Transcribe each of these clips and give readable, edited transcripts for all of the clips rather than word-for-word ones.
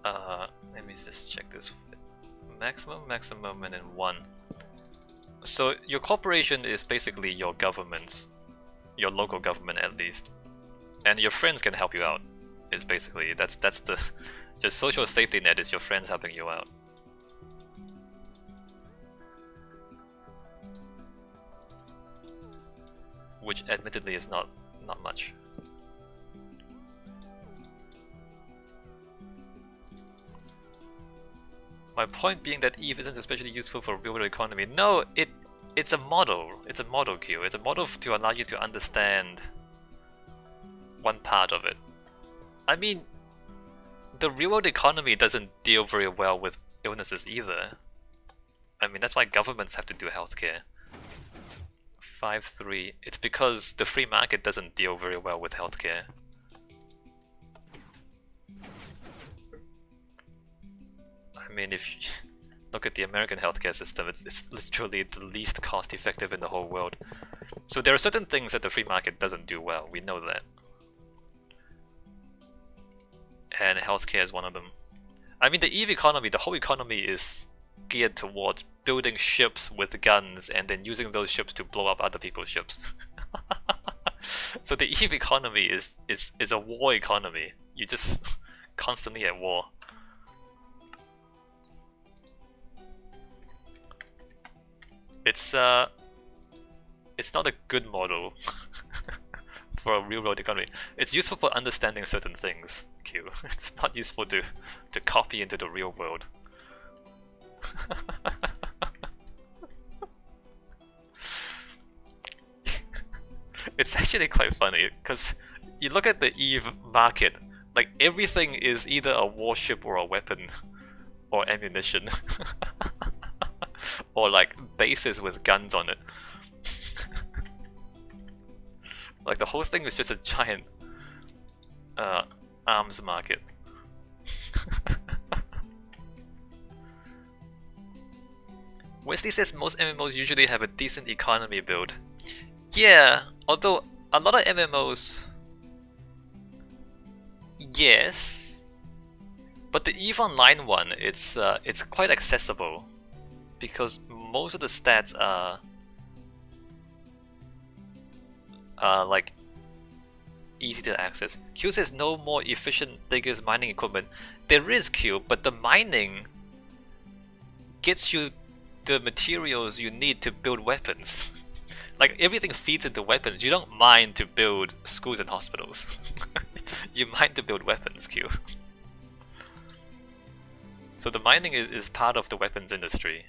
Let me just check this. Maximum, and then 1. So your corporation is basically your government, your local government at least, and your friends can help you out. It's basically that's the just social safety net is your friends helping you out. Which admittedly is not much. My point being that EVE isn't especially useful for real world economy. No, it's a model. It's a model queue. It's a model to allow you to understand one part of it. I mean, the real world economy doesn't deal very well with illnesses either. I mean, that's why governments have to do healthcare. 5-3. It's because the free market doesn't deal very well with healthcare. I mean, if you look at the American healthcare system, it's literally the least cost-effective in the whole world. So there are certain things that the free market doesn't do well, we know that. And healthcare is one of them. I mean, the EVE economy, the whole economy is geared towards building ships with guns and then using those ships to blow up other people's ships. So the EVE economy is a war economy. You're just constantly at war. It's not a good model for a real-world economy. It's useful for understanding certain things, Q. It's not useful to copy into the real world. It's actually quite funny, because you look at the EVE market, like everything is either a warship or a weapon or ammunition. Or like bases with guns on it. Like the whole thing is just a giant arms market. Wesley says most MMOs usually have a decent economy build. Yeah, although a lot of MMOs... Yes. But the EVE Online one, it's quite accessible. Because most of the stats are like easy to access. Q says no more efficient diggers mining equipment. There is Q, but the mining gets you the materials you need to build weapons. Like everything feeds into weapons. You don't mine to build schools and hospitals. You mine to build weapons, Q. So the mining is part of the weapons industry.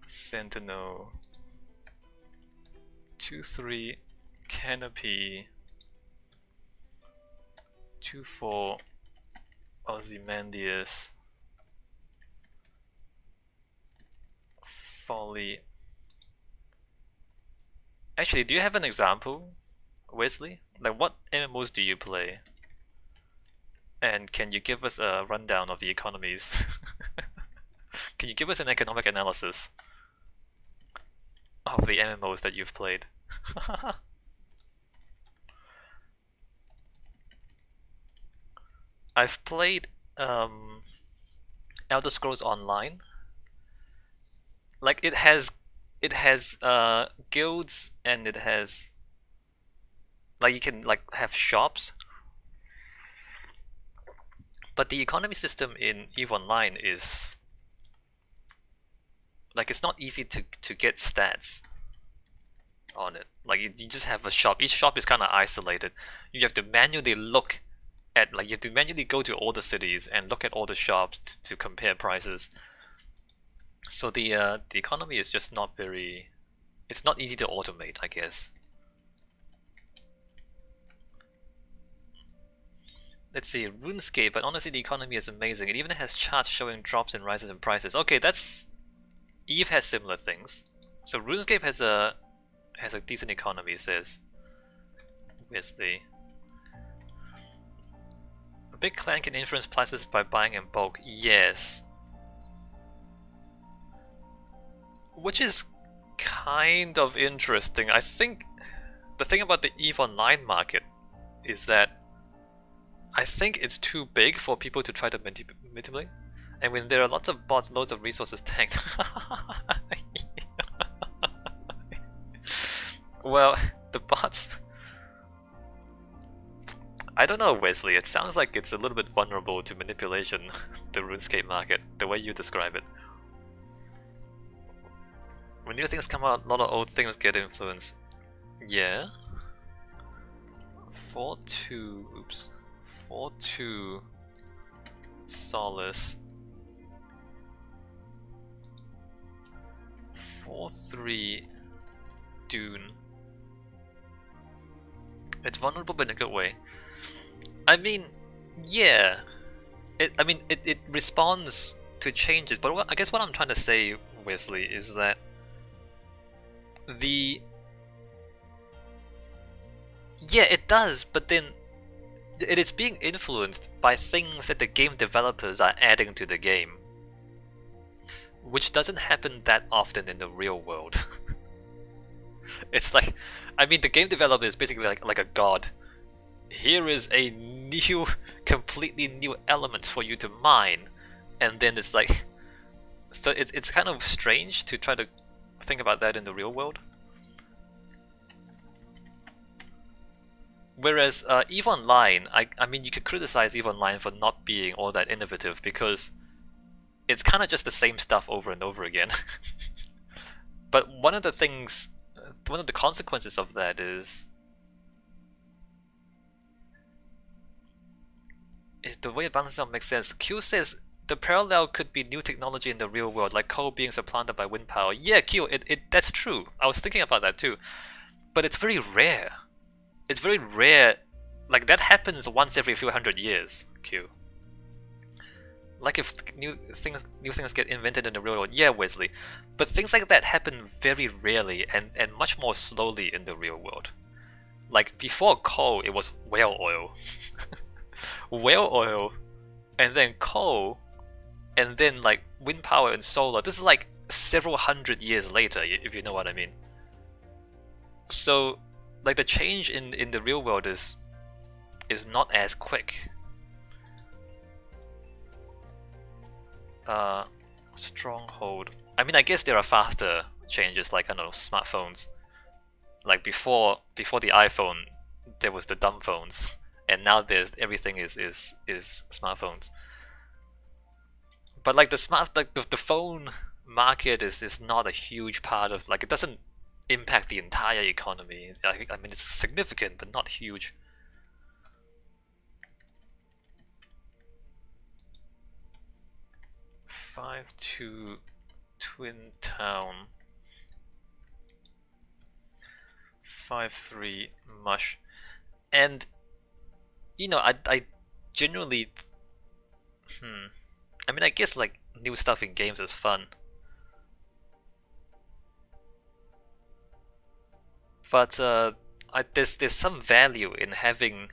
Sentinel 2-3 Canopy 2-4 Ozymandias Folly. Actually, do you have an example, Wesley? Like what MMOs do you play? And can you give us a rundown of the economies? Can you give us an economic analysis of the MMOs that you've played? I've played Elder Scrolls Online. Like it has guilds, and it has like you can like have shops. But the economy system in EVE Online is like it's not easy to get stats on it. Like you just have a shop. Each shop is kind of isolated. You have to manually look at, like you have to manually go to all the cities and look at all the shops to compare prices. So the economy is just not very. It's not easy to automate, I guess. Let's see, RuneScape, but honestly the economy is amazing. It even has charts showing drops and rises in prices. Okay, that's... EVE has similar things. So RuneScape has a decent economy, it says. Where's the... A big clan can influence prices by buying in bulk. Yes. Which is kind of interesting. I think the thing about the EVE Online market is that I think it's too big for people to try to manipulate. And when there are lots of bots, loads of resources tanked. Well, the bots... I don't know, Wesley. It sounds like it's a little bit vulnerable to manipulation, the RuneScape market, the way you describe it. When new things come out, a lot of old things get influenced. Yeah. 4-2, oops. 4-2 Solace. 4-3 Dune. It's vulnerable but in a good way. I mean, yeah. It responds to changes, but I guess what I'm trying to say, Wesley, is that yeah, it does, but then it is being influenced by things that the game developers are adding to the game, which doesn't happen that often in the real world. It's like, I mean, the game developer is basically like a god. Here is a new, completely new element for you to mine, and then it's like, so it's kind of strange to try to think about that in the real world. Whereas EVE Online, I mean, you could criticize EVE Online for not being all that innovative because it's kind of just the same stuff over and over again. But one of the consequences of that is the way it balances out makes sense. Q says the parallel could be new technology in the real world, like coal being supplanted by wind power. Yeah, Q, that's true. I was thinking about that too. But it's very rare. It's very rare. Like, that happens once every few hundred years, Q. Like if new things get invented in the real world, yeah, Wesley. But things like that happen very rarely and much more slowly in the real world. Like, before coal, it was whale oil. Whale oil, and then coal, and then like wind power and solar. This is like several hundred years later, if you know what I mean. So, like, the change in the real world is not as quick. Stronghold. I mean, I guess there are faster changes, like, I don't know, smartphones. Like before the iPhone, there was the dumb phones, and now everything is smartphones. But like the phone market is not a huge part of, like, it doesn't impact the entire economy. I mean, it's significant but not huge. Five to Twin Town. 5-3 Mush. And you know, I genuinely I mean, I guess like new stuff in games is fun. But there's some value in having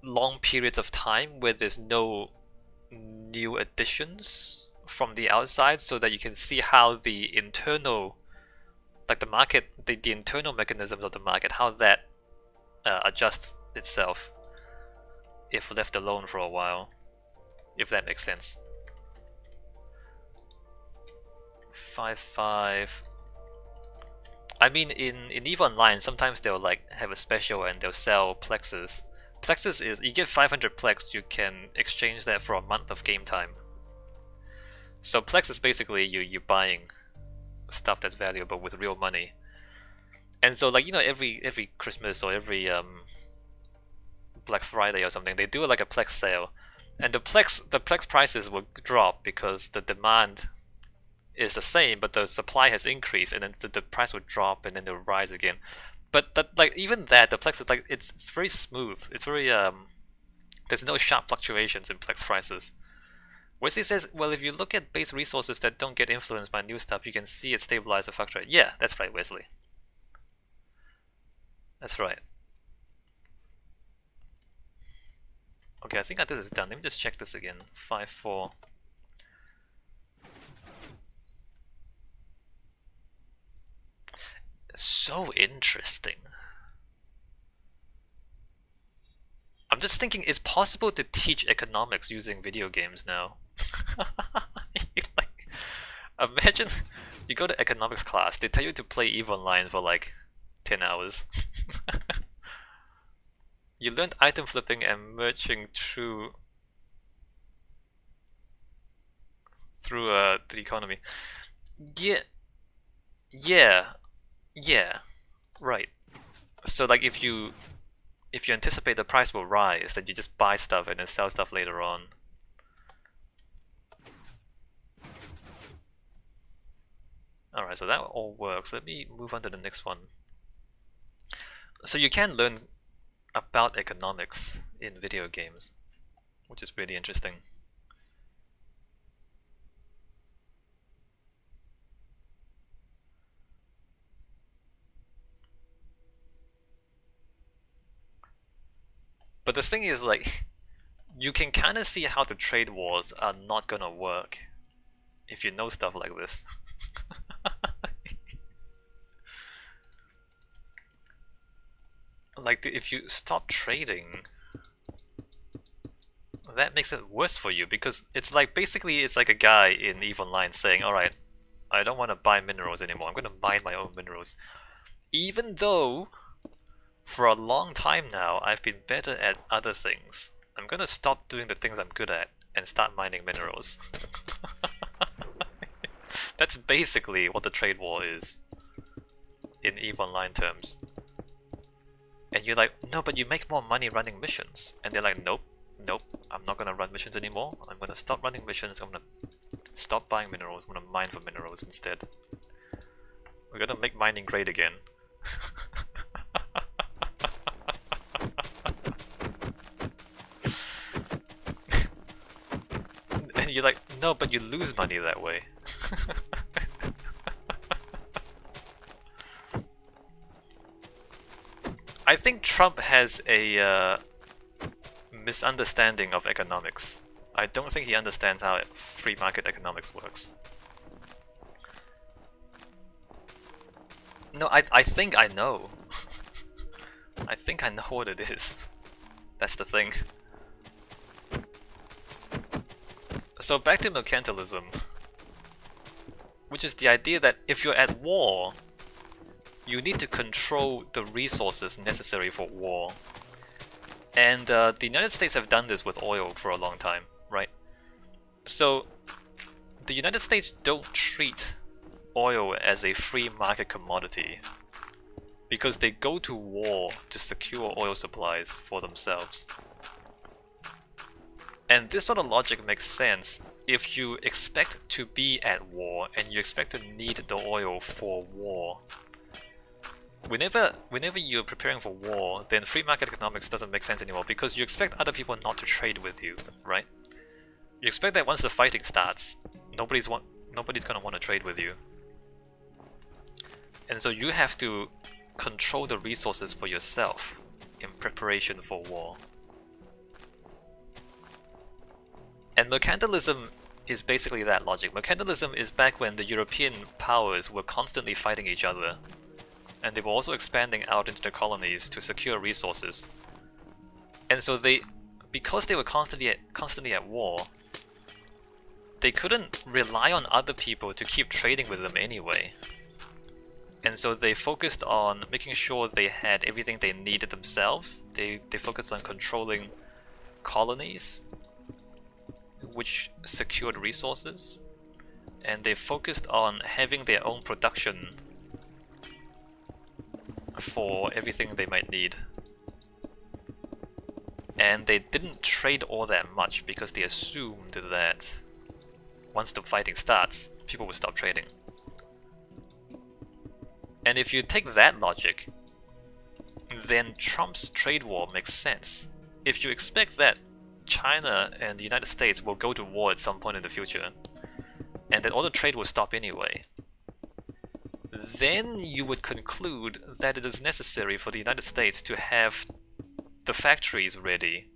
long periods of time where there's no new additions from the outside, so that you can see how the internal, like the market, the internal mechanisms of the market, how that adjusts itself if left alone for a while, if that makes sense. 5-5. I mean, in EVE Online, sometimes they'll like have a special and they'll sell plexes. Plexes is, you get 500 plex, you can exchange that for a month of game time. So plex is basically you buying stuff that's valuable with real money. And so, like, you know, every Christmas or every Black Friday or something, they do like a plex sale, and the plex prices will drop because the demand is the same, but the supply has increased, and then the price will drop and then it'll rise again. But that, like, even that, the plex is like, it's very smooth. It's very there's no sharp fluctuations in plex prices. Wesley says, well, if you look at base resources that don't get influenced by new stuff, you can see it stabilize or fluctuate. Yeah, that's right, Wesley. That's right. Okay, I think that this is done. Let me just check this again. 5-4. so interesting. I'm just thinking, it's possible to teach economics using video games now. Like, imagine you go to economics class, they tell you to play EVE Online for like 10 hours. You learned item flipping and merging through the economy. Yeah, yeah, right. So like if you anticipate the price will rise, then you just buy stuff and then sell stuff later on. Alright, so that all works. Let me move on to the next one. So you can learn about economics in video games, which is really interesting. But the thing is, like, you can kind of see how the trade wars are not gonna work if you know stuff like this. Like, if you stop trading, that makes it worse for you, because it's like, basically it's like a guy in EVE Online saying, alright, I don't want to buy minerals anymore, I'm gonna mine my own minerals. Even though, for a long time now, I've been better at other things. I'm gonna stop doing the things I'm good at and start mining minerals. That's basically what the trade war is, in EVE Online terms. And you're like, no, but you make more money running missions. And they're like, nope, nope, I'm not gonna run missions anymore. I'm gonna stop running missions, I'm gonna stop buying minerals, I'm gonna mine for minerals instead. We're gonna make mining great again. And you're like, no, but you lose money that way. I think Trump has a misunderstanding of economics. I don't think he understands how free market economics works. No, I think I know. I think I know what it is. That's the thing. So back to mercantilism, which is the idea that if you're at war, you need to control the resources necessary for war. And the United States have done this with oil for a long time, right? So the United States don't treat oil as a free market commodity because they go to war to secure oil supplies for themselves. And this sort of logic makes sense if you expect to be at war and you expect to need the oil for war. Whenever you're preparing for war, then free market economics doesn't make sense anymore because you expect other people not to trade with you, right? You expect that once the fighting starts, nobody's gonna want to trade with you. And so you have to control the resources for yourself in preparation for war. And mercantilism is basically that logic. Mercantilism is back when the European powers were constantly fighting each other, and they were also expanding out into the colonies to secure resources. And so because they were constantly at war, they couldn't rely on other people to keep trading with them anyway. And so they focused on making sure they had everything they needed themselves. They focused on controlling colonies, which secured resources, and they focused on having their own production for everything they might need. And they didn't trade all that much because they assumed that once the fighting starts, people will stop trading. And if you take that logic, then Trump's trade war makes sense. If you expect that China and the United States will go to war at some point in the future, and that all the trade will stop anyway, then you would conclude that it is necessary for the United States to have the factories ready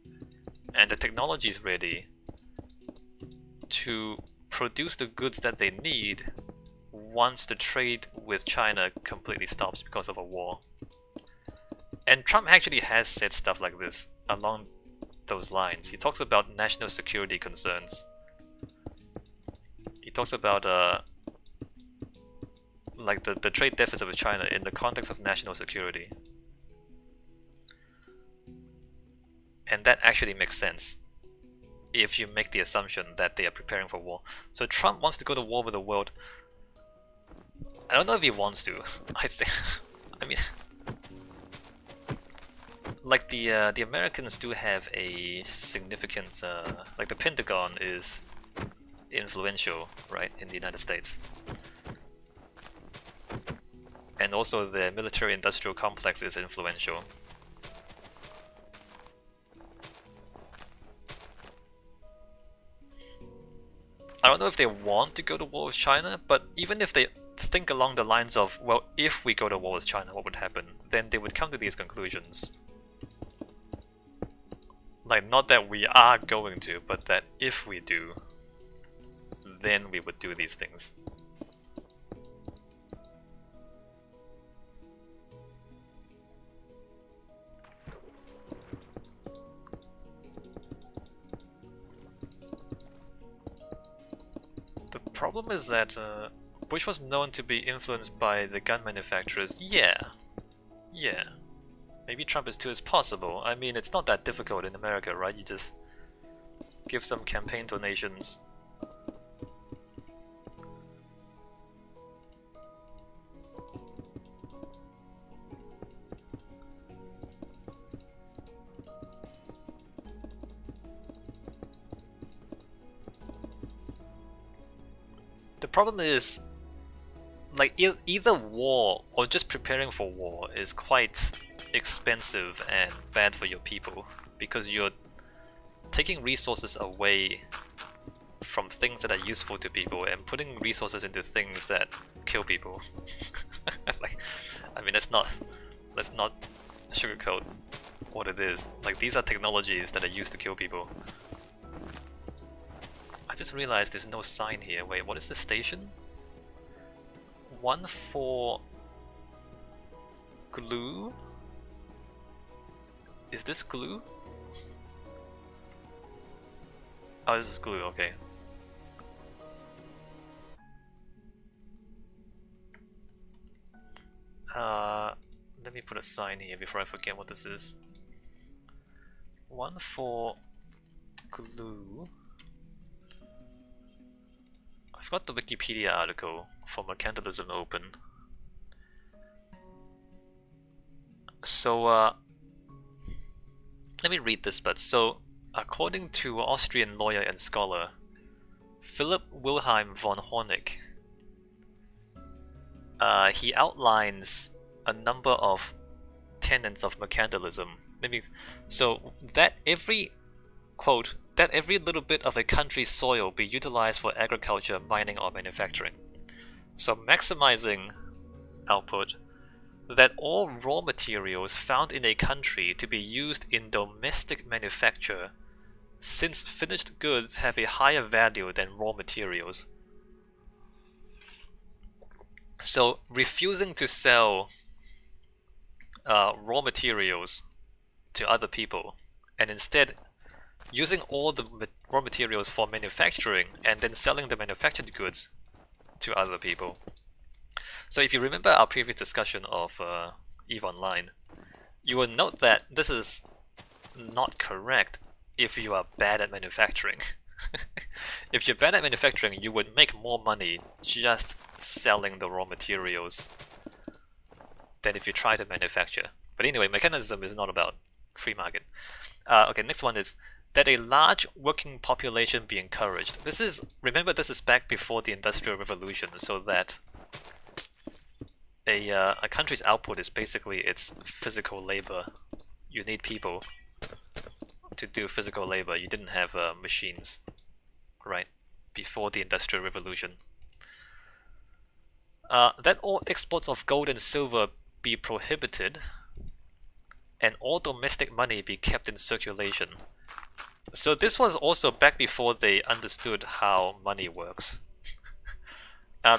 and the technologies ready to produce the goods that they need once the trade with China completely stops because of a war. And Trump actually has said stuff like this along those lines. He talks about national security concerns. He talks about like the trade deficit with China in the context of national security. And that actually makes sense if you make the assumption that they are preparing for war. So Trump wants to go to war with the world. I don't know if he wants to. I mean, like the Americans do have a significant, like the Pentagon is influential, right, in the United States. And also the military-industrial complex is influential. I don't know if they want to go to war with China, but even if they think along the lines of, well, if we go to war with China, what would happen? Then they would come to these conclusions. Like, not that we are going to, but that if we do, then we would do these things. The problem is that Bush was known to be influenced by the gun manufacturers. Yeah. Maybe Trump is too as possible. I mean, it's not that difficult in America, right? You just give some campaign donations. The problem is, like, either war or just preparing for war is quite expensive and bad for your people, because you're taking resources away from things that are useful to people and putting resources into things that kill people. Like, I mean, let's not sugarcoat what it is. Like, these are technologies that are used to kill people. I just realized there's no sign here. Wait, what is the station? 1 for glue? Is this glue? Oh, this is glue, okay. Let me put a sign here before I forget what this is. 1 for glue. I've got the Wikipedia article for Mercantilism open. So, let me read this bit. So, according to Austrian lawyer and scholar Philipp Wilhelm von Hornig, he outlines a number of tenets of mercantilism. So that every, quote, that every little bit of a country's soil be utilized for agriculture, mining, or manufacturing. So maximizing output, that all raw materials found in a country to be used in domestic manufacture, since finished goods have a higher value than raw materials. So refusing to sell raw materials to other people, and instead using all the raw materials for manufacturing and then selling the manufactured goods to other people. So if you remember our previous discussion of EVE Online, you will note that this is not correct if you are bad at manufacturing. If you're bad at manufacturing, you would make more money just selling the raw materials than if you try to manufacture. But anyway, mercantilism is not about free market. Okay, next one is that a large working population be encouraged. Remember, this is back before the Industrial Revolution, so that a country's output is basically its physical labor. You need people to do physical labor. You didn't have machines, right, before the Industrial Revolution. That all exports of gold and silver be prohibited, and all domestic money be kept in circulation. So this was also back before they understood how money works.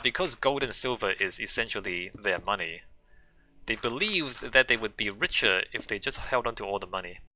because gold and silver is essentially their money, they believed that they would be richer if they just held on to all the money.